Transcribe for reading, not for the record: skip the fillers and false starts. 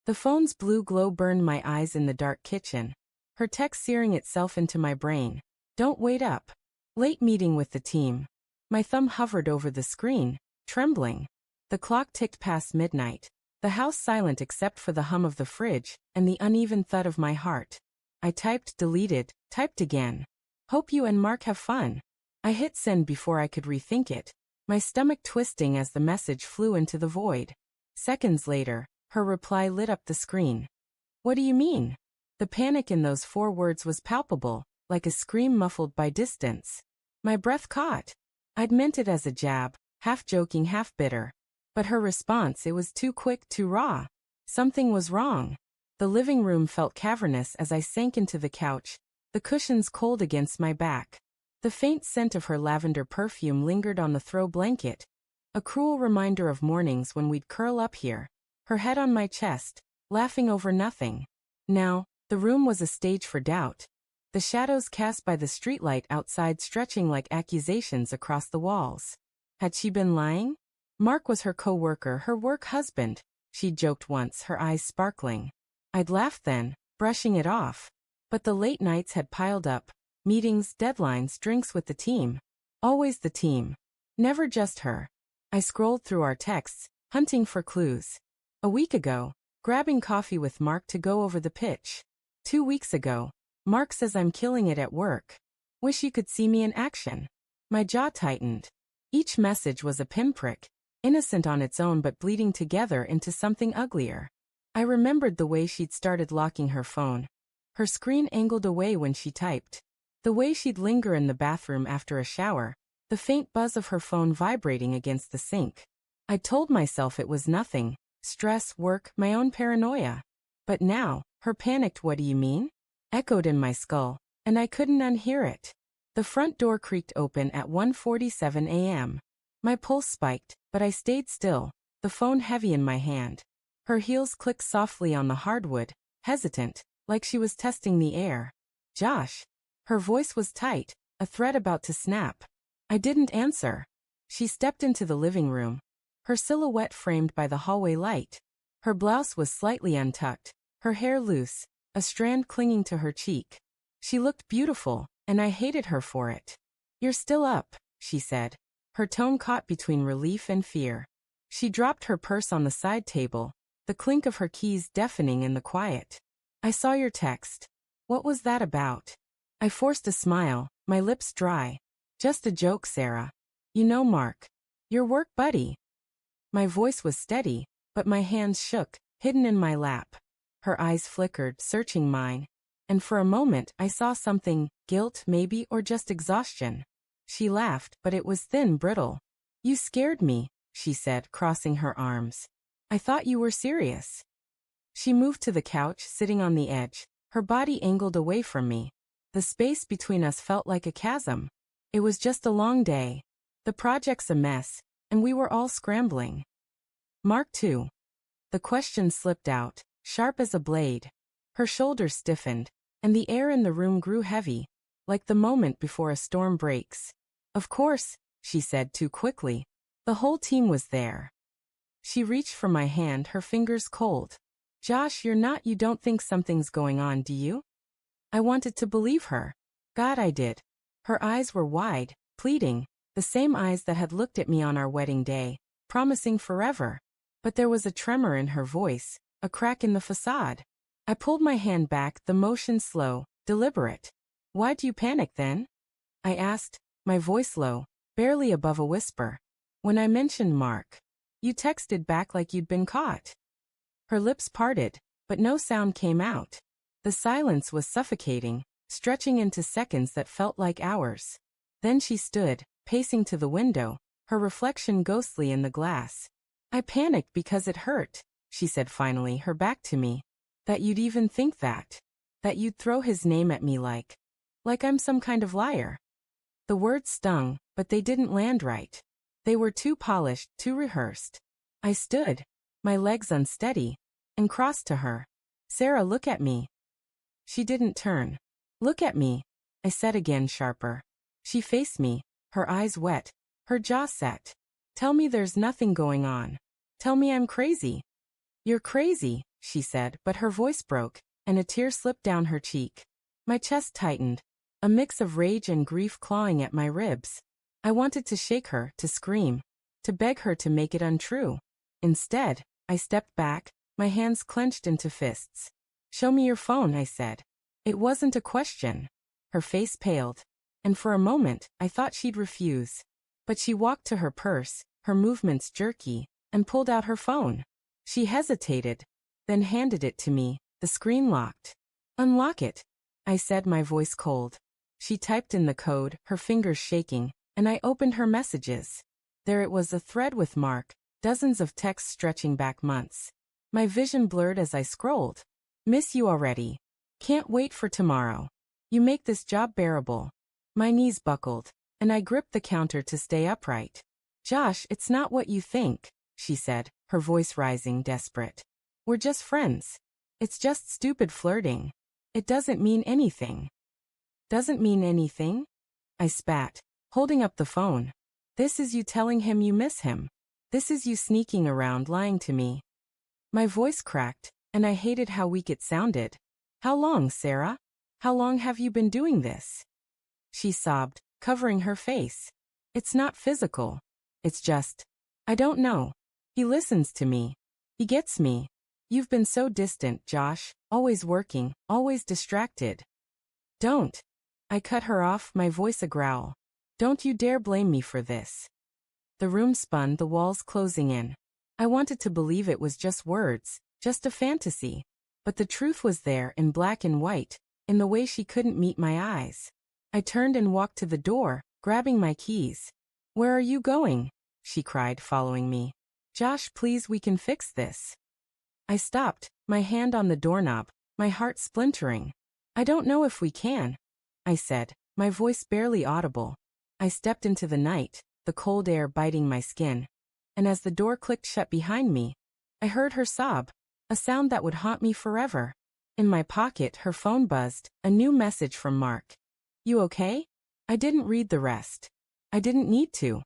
The phone's blue glow burned my eyes in the dark kitchen. Her text searing itself into my brain. Don't wait up. Late meeting with the team. My thumb hovered over the screen, trembling. The clock ticked past midnight. The house silent except for the hum of the fridge and the uneven thud of my heart. I typed, deleted, typed again. Hope you and Mark have fun. I hit send before I could rethink it, my stomach twisting as the message flew into the void. Seconds later, her reply lit up the screen. What do you mean? The panic in those 4 words was palpable, like a scream muffled by distance. My breath caught. I'd meant it as a jab, half joking, half bitter. But her response, it was too quick, too raw. Something was wrong. The living room felt cavernous as I sank into the couch, the cushions cold against my back. The faint scent of her lavender perfume lingered on the throw blanket, a cruel reminder of mornings when we'd curl up here, her head on my chest, laughing over nothing. Now, the room was a stage for doubt, the shadows cast by the streetlight outside stretching like accusations across the walls. Had she been lying? Mark was her co-worker, her work husband, she'd joked once, her eyes sparkling. I'd laughed then, brushing it off. But the late nights had piled up, meetings, deadlines, drinks with the team. Always the team. Never just her. I scrolled through our texts, hunting for clues. A week ago, grabbing coffee with Mark to go over the pitch. 2 weeks ago, Mark says I'm killing it at work. Wish you could see me in action. My jaw tightened. Each message was a pinprick, innocent on its own but bleeding together into something uglier. I remembered the way she'd started locking her phone. Her screen angled away when she typed. The way she'd linger in the bathroom after a shower, the faint buzz of her phone vibrating against the sink. I told myself it was nothing. Stress, work, my own paranoia. But now, her panicked "what do you mean?" echoed in my skull, and I couldn't unhear it. The front door creaked open at 1:47 a.m. My pulse spiked, but I stayed still, the phone heavy in my hand. Her heels clicked softly on the hardwood, hesitant, like she was testing the air. Josh. Her voice was tight, a thread about to snap. I didn't answer. She stepped into the living room, her silhouette framed by the hallway light. Her blouse was slightly untucked, her hair loose, a strand clinging to her cheek. She looked beautiful, and I hated her for it. You're still up, she said, her tone caught between relief and fear. She dropped her purse on the side table, the clink of her keys deafening in the quiet. I saw your text. What was that about? I forced a smile, my lips dry. Just a joke, Sarah. You know Mark. Your work buddy. My voice was steady, but my hands shook, hidden in my lap. Her eyes flickered, searching mine. And for a moment I saw something, guilt maybe, or just exhaustion. She laughed, but it was thin, brittle. You scared me, she said, crossing her arms. I thought you were serious. She moved to the couch, sitting on the edge, her body angled away from me. The space between us felt like a chasm. It was just a long day. The project's a mess, and we were all scrambling. Mark too. The question slipped out, sharp as a blade. Her shoulders stiffened, and the air in the room grew heavy, like the moment before a storm breaks. Of course, she said too quickly. The whole team was there. She reached for my hand, her fingers cold. Josh, you don't think something's going on, do you? I wanted to believe her. God, I did. Her eyes were wide, pleading, the same eyes that had looked at me on our wedding day, promising forever. But there was a tremor in her voice, a crack in the facade. I pulled my hand back, the motion slow, deliberate. Why'd you panic then? I asked, my voice low, barely above a whisper. When I mentioned Mark. You texted back like you'd been caught. Her lips parted, but no sound came out. The silence was suffocating, stretching into seconds that felt like hours. Then she stood, pacing to the window, her reflection ghostly in the glass. I panicked because it hurt, she said finally, her back to me. That you'd even think that. That you'd throw his name at me like I'm some kind of liar. The words stung, but they didn't land right. They were too polished, too rehearsed. I stood, my legs unsteady, and crossed to her. Sarah, look at me. She didn't turn. Look at me, I said again, sharper. She faced me, her eyes wet, her jaw set. Tell me there's nothing going on. Tell me I'm crazy. You're crazy, she said, but her voice broke, and a tear slipped down her cheek. My chest tightened, a mix of rage and grief clawing at my ribs. I wanted to shake her, to scream, to beg her to make it untrue. Instead, I stepped back, my hands clenched into fists. "Show me your phone," I said. It wasn't a question. Her face paled, and for a moment, I thought she'd refuse. But she walked to her purse, her movements jerky, and pulled out her phone. She hesitated, then handed it to me, the screen locked. "Unlock it," I said, my voice cold. She typed in the code, her fingers shaking, and I opened her messages. There it was, a thread with Mark, dozens of texts stretching back months. My vision blurred as I scrolled. "Miss you already. Can't wait for tomorrow. You make this job bearable." My knees buckled, and I gripped the counter to stay upright. "Josh, it's not what you think," she said, her voice rising, desperate. "We're just friends. It's just stupid flirting. It doesn't mean anything." "Doesn't mean anything?" I spat, holding up the phone. "This is you telling him you miss him. This is you sneaking around lying to me." My voice cracked, and I hated how weak it sounded. "How long, Sarah? How long have you been doing this?" She sobbed, covering her face. "It's not physical. It's just, I don't know. He listens to me. He gets me. You've been so distant, Josh, always working, always distracted." "Don't." I cut her off, my voice a growl. "Don't you dare blame me for this." The room spun, the walls closing in. I wanted to believe it was just words, just a fantasy. But the truth was there, in black and white, in the way she couldn't meet my eyes. I turned and walked to the door, grabbing my keys. "Where are you going?" she cried, following me. "Josh, please, we can fix this." I stopped, my hand on the doorknob, my heart splintering. "I don't know if we can," I said, my voice barely audible. I stepped into the night, the cold air biting my skin. And as the door clicked shut behind me, I heard her sob, a sound that would haunt me forever. In my pocket, her phone buzzed, a new message from Mark. "You okay?" I didn't read the rest. I didn't need to.